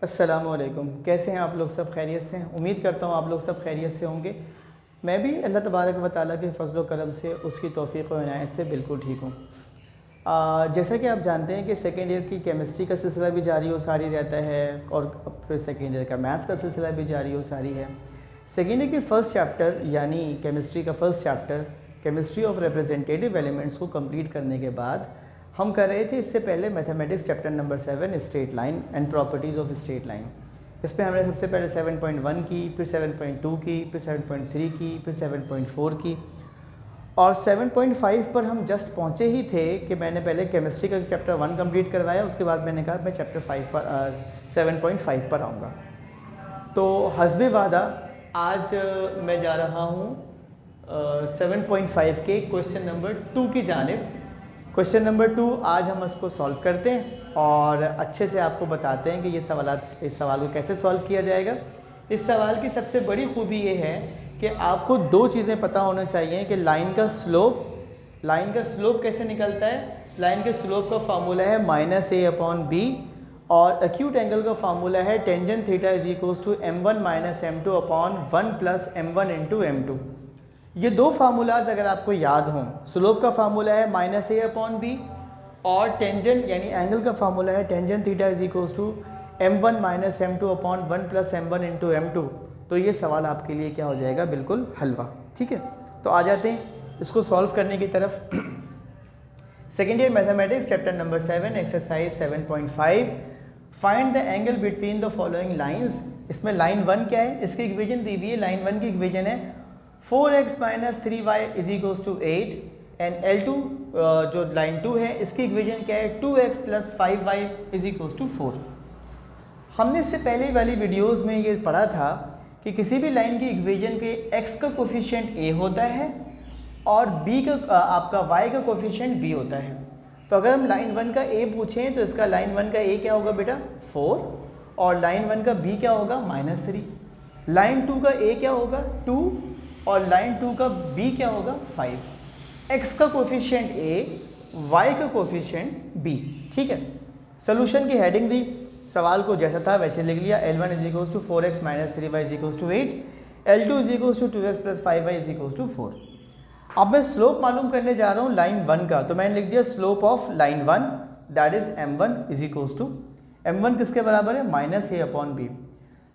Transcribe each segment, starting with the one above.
अस्सलामुअलैकुम। कैसे हैं आप लोग? सब खैरियत से हैं? उम्मीद करता हूँ आप लोग सब खैरियत से होंगे। मैं भी अल्लाह तबारक व तआला के फ़ज़ल व करम से, उसकी तौफ़ीक़ व इनायत से बिल्कुल ठीक हूँ। जैसा कि आप जानते हैं कि सेकेंड ईयर की केमिस्ट्री का सिलसिला भी जारी व सारी रहता है और फिर सेकेंड ईयर का मैथ्स का सिलसिला भी जारी व सारी है। सेकेंड ईयर की फ़र्स्ट चैप्टर यानी केमिस्ट्री का first chapter chemistry of representative elements को कंप्लीट करने के बाद हम कर रहे थे इससे पहले mathematics chapter number 7 straight line and properties of straight line. इस पर हमने सबसे पहले 7.1 की, फिर 7.2 की, फिर 7.3 की, फिर 7.4 की और 7.5 पर हम जस्ट पहुँचे ही थे कि मैंने पहले केमिस्ट्री का चैप्टर 1 कंप्लीट करवाया। उसके बाद मैंने कहा मैं चैप्टर 7.5 पर आऊँगा। तो हस्बे वादा आज मैं जा रहा हूँ 7.5 के क्वेश्चन नंबर 2 की जानिब। क्वेश्चन नंबर 2 आज हम इसको सॉल्व करते हैं और अच्छे से आपको बताते हैं कि इस सवाल को कैसे सॉल्व किया जाएगा। इस सवाल की सबसे बड़ी खूबी ये है कि आपको दो चीज़ें पता होना चाहिए कि लाइन का स्लोप कैसे निकलता है। लाइन के स्लोप का फार्मूला है -a/b और एक्यूट एंगल का फार्मूला है tangent theta is equals to m1 - m2 upon 1 + m1 × m2। ये दो फार्मूलाज अगर आपको याद हों, स्लोप का फार्मूला है -a/b और टेंजेंट यानी एंगल का फार्मूला है tangent theta is equals to m1 - m2 upon 1 + m1 × m2। तो ये सवाल आपके लिए क्या हो जाएगा? बिल्कुल हलवा। ठीक है, तो आ जाते हैं इसको सॉल्व करने की तरफ। Second year mathematics chapter number 7 exercise 7.5 find the angle between the following lines. इसमें लाइन 1 क्या है? इसकी इक्वेशन दी हुई है। लाइन 1 की इक्वेशन है 4x - 3y = 8 एंड L2 जो लाइन 2 है इसकी इक्वेशन क्या है? 2x + 5y = 4। हमने इससे पहले वाली वीडियोस में ये पढ़ा था कि किसी भी लाइन की इक्वेशन के x का कोफिशिएंट a होता है और b का आपका y का कोफिशिएंट b होता है। तो अगर हम लाइन 1 का a पूछें तो इसका लाइन 1 का a क्या होगा बेटा? 4 और लाइन 1 का b क्या होगा? -3। लाइन 2 का a क्या होगा? 2 और लाइन 2 का b क्या होगा? 5। x का कोफिशिएंट a, y का कोफिशिएंट b। ठीक है, सोल्यूशन की हेडिंग दी, सवाल को जैसा था वैसे लिख लिया। L1 = 4x - 3y = 8, L2 = 2x + 5y = 4। अब मैं स्लोप मालूम करने जा रहा हूँ लाइन 1 का, तो मैंने लिख दिया slope of line 1 that is m1 = m1 किसके बराबर है? -a/b।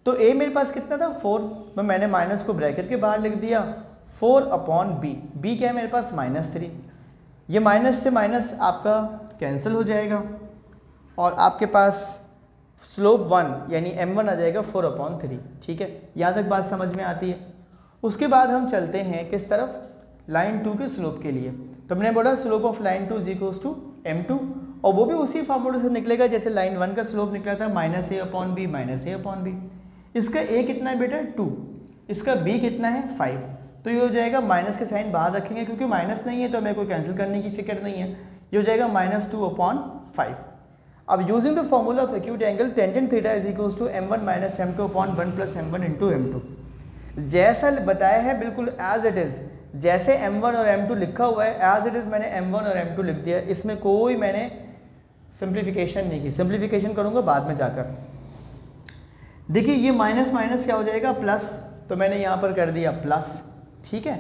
तो a मेरे पास कितना था? 4। तो मैंने माइनस को ब्रैकेट के बाहर लिख दिया 4/b। b क्या है मेरे पास? -3। ये माइनस से माइनस आपका कैंसिल हो जाएगा और आपके पास स्लोप 1 यानी m1 आ जाएगा 4/3। ठीक है, यहाँ तक बात समझ में आती है। उसके बाद हम चलते हैं किस तरफ? लाइन 2 के स्लोप के लिए। तो मैंने बोला स्लोप ऑफ लाइन 2 = m2 और वो भी उसी फार्मूले से निकलेगा जैसे लाइन 1 का स्लोप निकला था -a/b। इसका a कितना है बेटा? 2। इसका b कितना है? 5। तो ये हो जाएगा, माइनस के साइन बाहर रखेंगे क्योंकि माइनस नहीं है तो हमें कोई कैंसिल करने की फिक्र नहीं है। ये हो जाएगा -2/5। अब using the formula of acute angle tangent theta is equals to m1 - m2 upon 1 + m1 × m2। जैसा बताया है बिल्कुल एज इट इज़, जैसे m1 और m2 लिखा हुआ है एज इट इज़ मैंने m1 और m2 लिख दिया। इसमें कोई मैंने सिंप्लीफिकेशन नहीं की। सिंप्लीफिकेशन करूँगा बाद में जाकर। देखिए ये माइनस माइनस क्या हो जाएगा? प्लस। तो मैंने यहाँ पर कर दिया प्लस। ठीक है,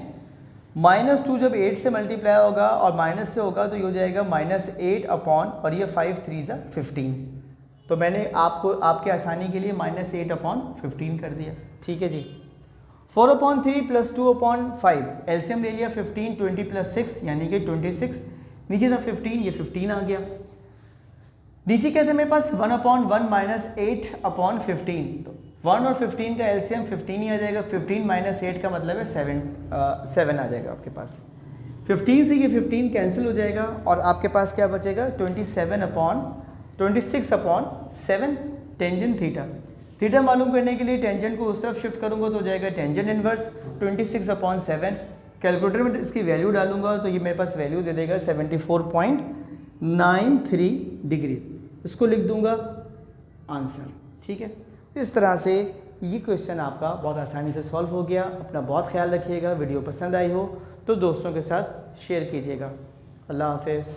-2 जब 8 से मल्टीप्लाई होगा और माइनस से होगा तो ये हो जाएगा -8 अपॉन और ये 5 3 = 15। तो मैंने आपको आपके आसानी के लिए -8/15 कर दिया। ठीक है जी। 4/3 + 2/5 एलसीएम ले लिया 15, 20 + 6 यानी कि 26। नीचे था 15, ये 15 आ गया। नीचे क्या था मेरे पास? 1/1 - 8/15। तो 1 और 15 का एलसीएम 15 ही आ जाएगा। 15 - 8 का मतलब है 7 आ जाएगा आपके पास। 15 से ये 15 कैंसिल हो जाएगा और आपके पास क्या बचेगा? 26/7 टेंजेंट थीटा। थीटा मालूम करने के लिए टेंजेंट को उस तरफ शिफ्ट करूंगा तो हो जाएगा टेंजेंट इनवर्स 26/7। कैलकुलेटर में इसकी वैल्यू डालूंगा तो ये मेरे पास वैल्यू दे देगा 74.93 डिग्री। इसको लिख दूंगा आंसर। ठीक है, इस तरह से ये क्वेश्चन आपका बहुत आसानी से सॉल्व हो गया। अपना बहुत ख्याल रखिएगा। वीडियो पसंद आई हो तो दोस्तों के साथ शेयर कीजिएगा। अल्लाह हाफिज़।